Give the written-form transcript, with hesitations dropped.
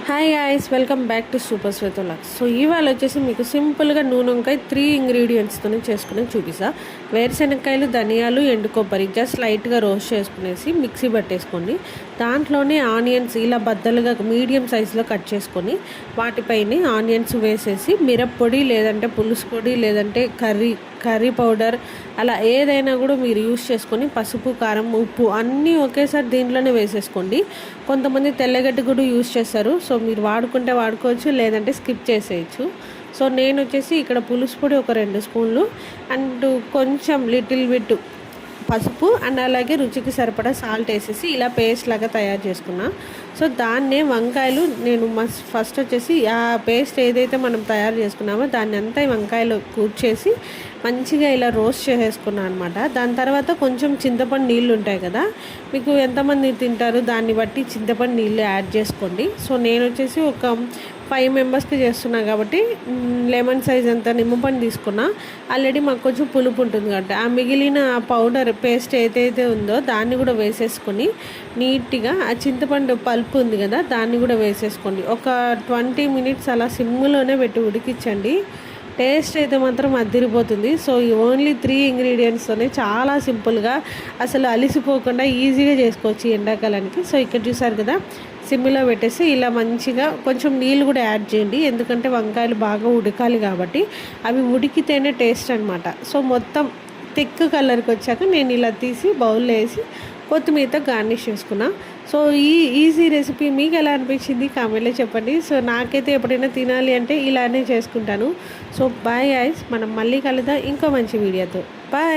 Hi guys, welcome back to super శ్వేతలాక్స్. So ఇవాళ వచ్చేసి మీకు సింపుల్గా నూనె వంకాయ 3 ఇంగ్రీడియంట్స్తో చేసుకుని చూపిస్తా. వేరుశనగకాయలు, ధనియాలు, ఎండు కొబ్బరి జస్ట్ లైట్గా రోస్ట్ చేసుకునేసి మిక్సీ పట్టేసుకోండి. దాంట్లోనే ఆనియన్స్ ఇలా బద్దలుగా మీడియం సైజులో కట్ చేసుకొని వాటిపైనే ఆనియన్స్ వేసేసి మిరప్పొడి లేదంటే పులుసు పొడి లేదంటే కర్రీ పౌడర్ అలా ఏదైనా కూడా మీరు యూస్ చేసుకొని పసుపు, కారం, ఉప్పు అన్నీ ఒకేసారి దీంట్లోనే వేసేసుకోండి. కొంతమంది తెల్లగడ్డ కూడా యూస్ చేస్తారు. సో మీరు వాడుకుంటే వాడుకోవచ్చు, లేదంటే స్కిప్ చేసేయచ్చు. సో నేను వచ్చేసి ఇక్కడ పులుసు పొడి ఒక 2 స్పూన్లు అండ్ కొంచెం లిటిల్ బిట్ పసుపు అండ్ అలాగే రుచికి సరిపడా సాల్ట్ వేసేసి ఇలా పేస్ట్ లాగా తయారు చేసుకున్నా. సో దాన్నే వంకాయలు నేను ఫస్ట్ వచ్చేసి ఆ పేస్ట్ ఏదైతే మనం తయారు చేసుకున్నామో దాన్ని అంతా ఈ వంకాయలు కూర్చేసి మంచిగా ఇలా రోస్ట్ చేసేసుకున్నాను అనమాట. దాని తర్వాత కొంచెం చింతపండు నీళ్ళు ఉంటాయి కదా, మీకు ఎంతమంది తింటారు దాన్ని బట్టి చింతపండు నీళ్ళు యాడ్ చేసుకోండి. సో నేను వచ్చేసి ఒక 5 మెంబర్స్కి చేస్తున్నా కాబట్టి లెమన్ సైజ్ అంత నిమ్మపండు తీసుకున్నా. ఆల్రెడీ మాకు కొంచెం పులుపు ఉంటుంది కాబట్టి ఆ మిగిలిన పౌడర్ పేస్ట్ ఏదైతే ఉందో దాన్ని కూడా వేసేసుకొని నీట్గా ఆ చింతపండు పల్పు ఉంది కదా దాన్ని కూడా వేసేసుకోండి. ఒక 20 మినిట్స్ అలా సిమ్లోనే పెట్టి ఉడికించండి. టేస్ట్ అయితే మాత్రం అదిరిపోతుంది. సో ఈ ఓన్లీ 3 ఇంగ్రీడియంట్స్తోనే చాలా సింపుల్గా అసలు అలిసిపోకుండా ఈజీగా చేసుకోవచ్చు ఎండాకాలానికి. సో ఇక్కడ చూసారు కదా, సిమ్లో పెట్టేసి ఇలా మంచిగా కొంచెం నీళ్ళు కూడా యాడ్ చేయండి, ఎందుకంటే వంకాయలు బాగా ఉడకాలి కాబట్టి అవి ఉడికితేనే టేస్ట్ అనమాట. సో మొత్తం థిక్ కలర్కి వచ్చాక నేను ఇలా తీసి బౌల్లో వేసి కొత్తిమీరతో గార్నిష్ చేసుకున్నా. సో ఈ ఈజీ రెసిపీ మీకు ఎలా అనిపించింది కామెంట్లో చెప్పండి. సో నాకైతే ఎప్పుడైనా తినాలి అంటే ఇలానే చేసుకుంటాను. సో బాయ్ గైస్, మనం మళ్ళీ కలుద్దాం ఇంకో మంచి వీడియోతో. బాయ్.